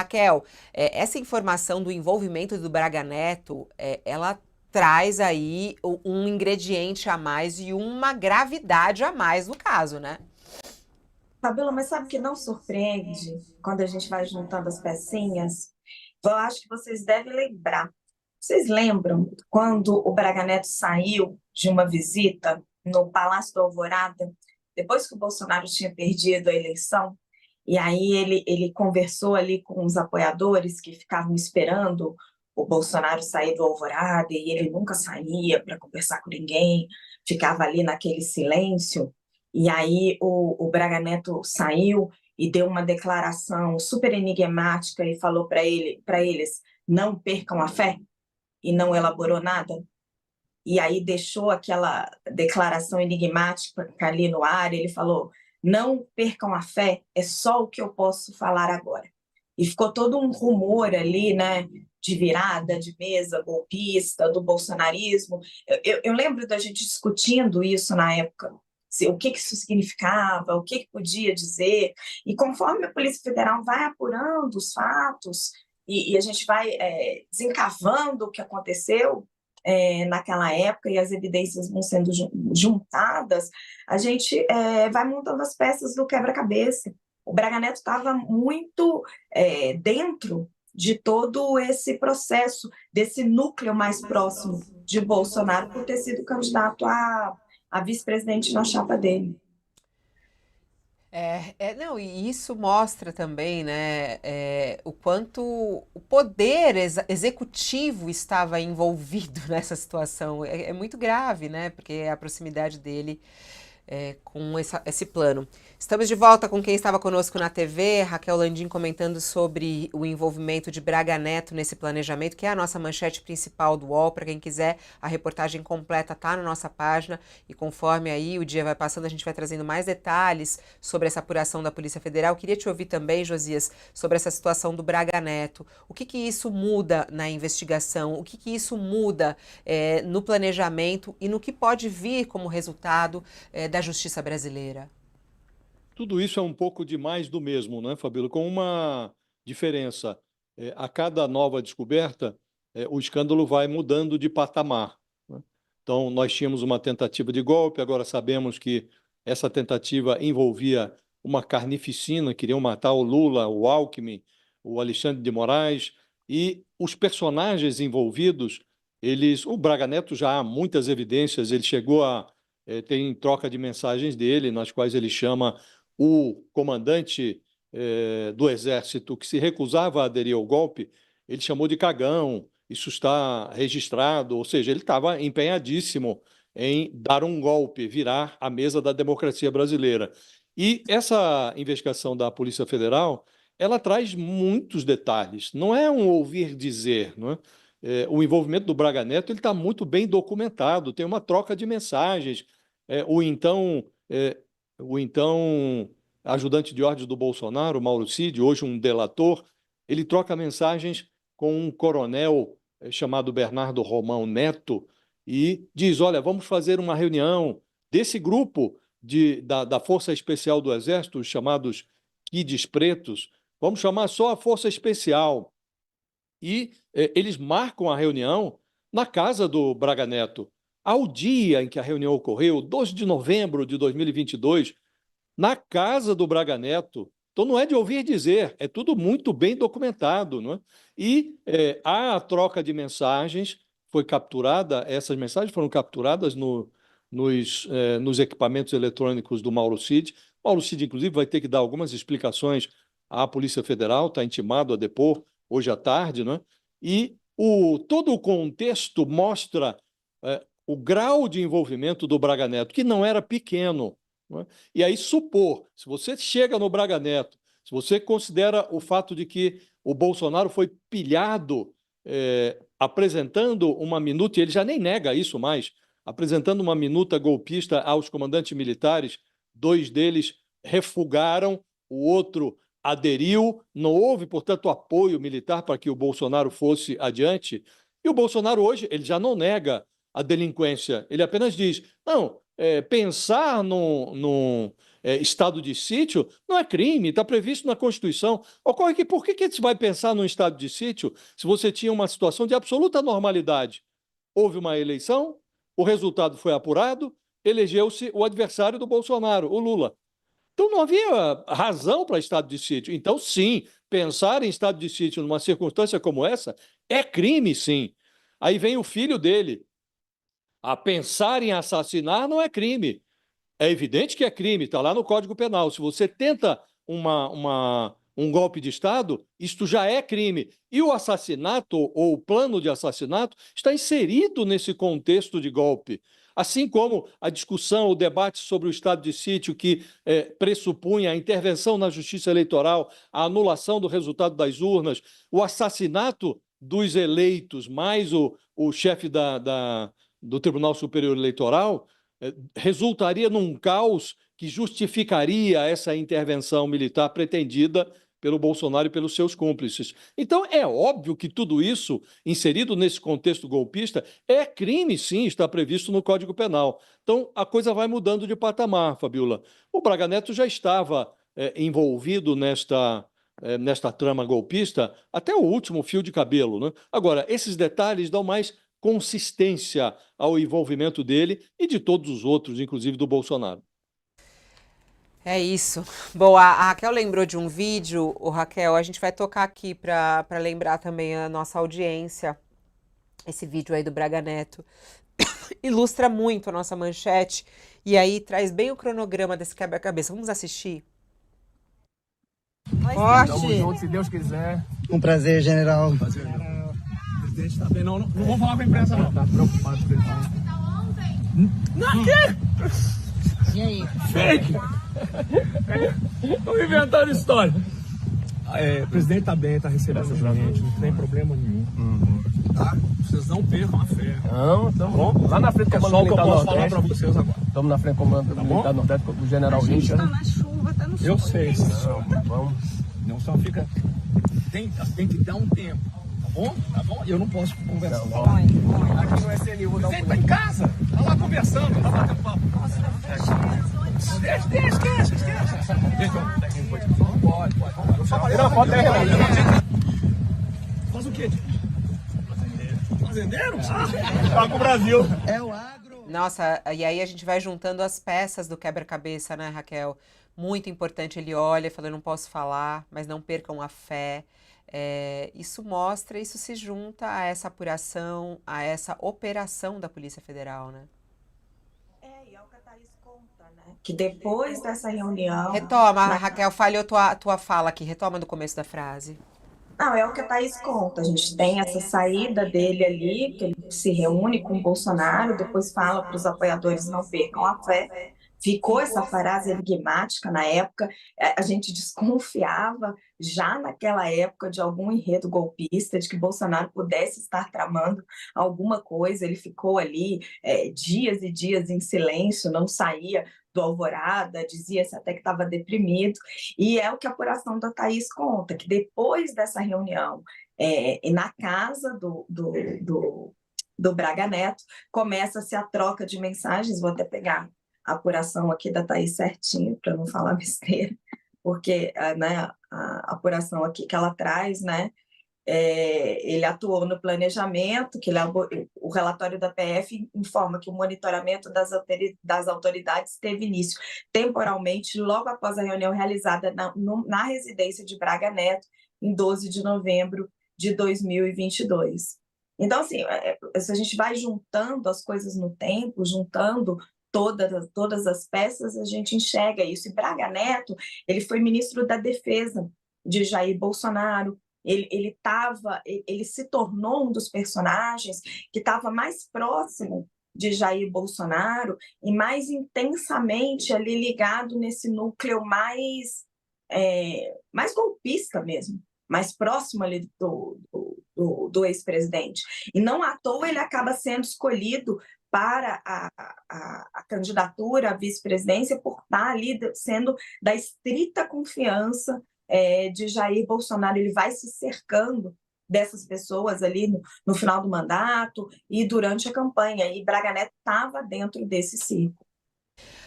Raquel, essa informação do envolvimento do Braga Neto, ela traz aí um ingrediente a mais e uma gravidade a mais no caso, né? Fabíola, mas sabe o que não surpreende quando a gente vai juntando as pecinhas? Eu acho que vocês devem lembrar. Vocês lembram quando o Braga Neto saiu de uma visita no Palácio da Alvorada, depois que o Bolsonaro tinha perdido a eleição? E aí ele conversou ali com os apoiadores que ficavam esperando o Bolsonaro sair do Alvorada e ele nunca saía para conversar com ninguém, ficava ali naquele silêncio. E aí o Braga Neto saiu e deu uma declaração super enigmática e falou para eles não percam a fé e não elaborou nada. E aí deixou aquela declaração enigmática ali no ar. Ele falou: não percam a fé, é só o que eu posso falar agora. E ficou todo um rumor ali, né, de virada de mesa golpista, do bolsonarismo. Eu lembro da gente discutindo isso na época, o que isso significava, o que podia dizer. E conforme a Polícia Federal vai apurando os fatos e a gente vai desencavando o que aconteceu, naquela época e as evidências vão sendo juntadas, a gente vai montando as peças do quebra-cabeça. O Braga Neto estava muito dentro de todo esse processo, desse núcleo mais próximo de Bolsonaro, por ter sido candidato a vice-presidente na chapa dele. Não, e isso mostra também, né, o quanto o poder executivo estava envolvido nessa situação. É muito grave, né, porque é a proximidade dele com esse plano. Estamos de volta com quem estava conosco na TV, Raquel Landim comentando sobre o envolvimento de Braga Neto nesse planejamento, que é a nossa manchete principal do UOL. Para quem quiser, a reportagem completa está na nossa página e conforme aí o dia vai passando, a gente vai trazendo mais detalhes sobre essa apuração da Polícia Federal. Queria te ouvir também, Josias, sobre essa situação do Braga Neto. O que isso muda na investigação? O que isso muda no planejamento e no que pode vir como resultado da justiça brasileira? Tudo isso é um pouco de mais do mesmo, né, Fabíola? Com uma diferença. A cada nova descoberta, o escândalo vai mudando de patamar, né? Então, nós tínhamos uma tentativa de golpe, agora sabemos que essa tentativa envolvia uma carnificina, queriam matar o Lula, o Alckmin, o Alexandre de Moraes, e os personagens envolvidos, o Braga Neto já há muitas evidências, ele chegou a, tem troca de mensagens dele, nas quais ele chama o comandante do Exército que se recusava a aderir ao golpe, ele chamou de cagão. Isso está registrado, ou seja, ele estava empenhadíssimo em dar um golpe, virar a mesa da democracia brasileira. E essa investigação da Polícia Federal, ela traz muitos detalhes, não é um ouvir dizer, não é? O envolvimento do Braga Neto ele está muito bem documentado, tem uma troca de mensagens. É, o então é, o então ajudante de ordens do Bolsonaro, Mauro Cid, hoje um delator, ele troca mensagens com um coronel chamado Bernardo Romão Neto e diz: olha, vamos fazer uma reunião desse grupo da Força Especial do Exército, os chamados Kids Pretos, vamos chamar só a Força Especial. E eles marcam a reunião na casa do Braga Neto. Ao dia em que a reunião ocorreu, 12 de novembro de 2022, na casa do Braga Neto. Então não é de ouvir dizer, é tudo muito bem documentado, não é? E há a troca de mensagens, foi capturada, essas mensagens foram capturadas nos equipamentos eletrônicos do Mauro Cid. Mauro Cid, inclusive, vai ter que dar algumas explicações à Polícia Federal, está intimado a depor hoje à tarde, não é? E todo o contexto mostra o grau de envolvimento do Braga Neto, que não era pequeno, não é? E aí supor, se você chega no Braga Neto, se você considera o fato de que o Bolsonaro foi pilhado apresentando uma minuta, e ele já nem nega isso mais, apresentando uma minuta golpista aos comandantes militares, dois deles refugaram, o outro aderiu, não houve, portanto, apoio militar para que o Bolsonaro fosse adiante. E o Bolsonaro hoje, ele já não nega a delinquência, ele apenas diz, não, pensar estado de sítio, não é crime, está previsto na Constituição. Ocorre que por que você vai pensar num estado de sítio se você tinha uma situação de absoluta normalidade? Houve uma eleição, o resultado foi apurado, elegeu-se o adversário do Bolsonaro, o Lula. Então não havia razão para estado de sítio. Então, sim, pensar em estado de sítio numa circunstância como essa é crime, sim. Aí vem o filho dele. A pensar em assassinar não é crime. É evidente que é crime, está lá no Código Penal. Se você tenta um golpe de Estado, isto já é crime. E o assassinato ou o plano de assassinato está inserido nesse contexto de golpe. Assim como a discussão, o debate sobre o estado de sítio, que pressupunha a intervenção na justiça eleitoral, a anulação do resultado das urnas, o assassinato dos eleitos, mais o chefe do Tribunal Superior Eleitoral, resultaria num caos que justificaria essa intervenção militar pretendida pelo Bolsonaro e pelos seus cúmplices. Então, é óbvio que tudo isso, inserido nesse contexto golpista, é crime, sim, está previsto no Código Penal. Então, a coisa vai mudando de patamar, Fabiola. O Braga Neto já estava envolvido nesta trama golpista até o último fio de cabelo, né? Agora, esses detalhes dão mais consistência ao envolvimento dele e de todos os outros, inclusive do Bolsonaro. É isso. Bom, a Raquel lembrou de um vídeo, o Raquel, a gente vai tocar aqui para lembrar também a nossa audiência. Esse vídeo aí do Braga Neto ilustra muito a nossa manchete e aí traz bem o cronograma desse quebra-cabeça. Vamos assistir? Tamo junto, se Deus quiser. Um prazer, general. Prazer, general. O presidente tá bem, não vou falar pra imprensa, não. Tá preocupado com ele. Não, que? E aí? Fake! Tô inventando história. O presidente tá bem, tá recebendo a gente, não tem problema nenhum. Tá? Vocês não percam a fé. Não, Tá bom? lá na frente do É Comando só o que eu Militar posso falar Nordeste. pra vocês agora. Estamos na frente do Comando Militar Nordeste com o General Richard. Tá na chuva, tá no sol. Eu sei, senhor. Vamos. Não só fica. Tem que dar um tempo. Tá bom? Tá bom? Eu não posso conversar. Não, Aqui no SNI, vou dar um. Você tá em casa? Tá lá conversando, tá batendo papo. Deixa, esquece. Deixa eu técnico de som. Pode. Eu só falei uma foto aí, faz o quê? Fazendeiro? Tá com o Brasil. É o agro. Nossa, e aí a gente vai juntando as peças do quebra-cabeça, né, Raquel? Muito importante, ele olha e fala, eu não posso falar, mas não percam a fé. Isso mostra, isso se junta a essa apuração, a essa operação da Polícia Federal, né? E é o que a Thaís conta, né? Que depois dessa reunião... Retoma, Raquel, falhou tua fala aqui, retoma do começo da frase. Não, é o que a Thaís conta. A gente tem essa saída dele ali, que ele se reúne com o Bolsonaro, depois fala para os apoiadores não percam a fé. Ficou essa frase enigmática na época, a gente desconfiava já naquela época de algum enredo golpista, de que Bolsonaro pudesse estar tramando alguma coisa. Ele ficou ali dias e dias em silêncio, não saía do Alvorada, dizia-se até que estava deprimido, e é o que a apuração da Thaís conta, que depois dessa reunião, na casa do Braga Neto, começa-se a troca de mensagens. Vou até pegar a apuração aqui da Thaís certinho, para não falar besteira, porque né, a apuração aqui que ela traz, né, ele atuou no planejamento, que o relatório da PF informa que o monitoramento das autoridades teve início temporalmente logo após a reunião realizada na residência de Braga Neto, em 12 de novembro de 2022. Então, assim, se a gente vai juntando as coisas no tempo, juntando todas as peças, a gente enxerga isso. E Braga Neto, ele foi ministro da Defesa de Jair Bolsonaro. Ele se tornou um dos personagens que estava mais próximo de Jair Bolsonaro e mais intensamente ali ligado nesse núcleo mais golpista mesmo, mais próximo ali do ex-presidente. E não à toa ele acaba sendo escolhido para a candidatura à vice-presidência por estar ali sendo da estrita confiança de Jair Bolsonaro. Ele vai se cercando dessas pessoas ali no final do mandato e durante a campanha, e Braga Neto estava dentro desse círculo.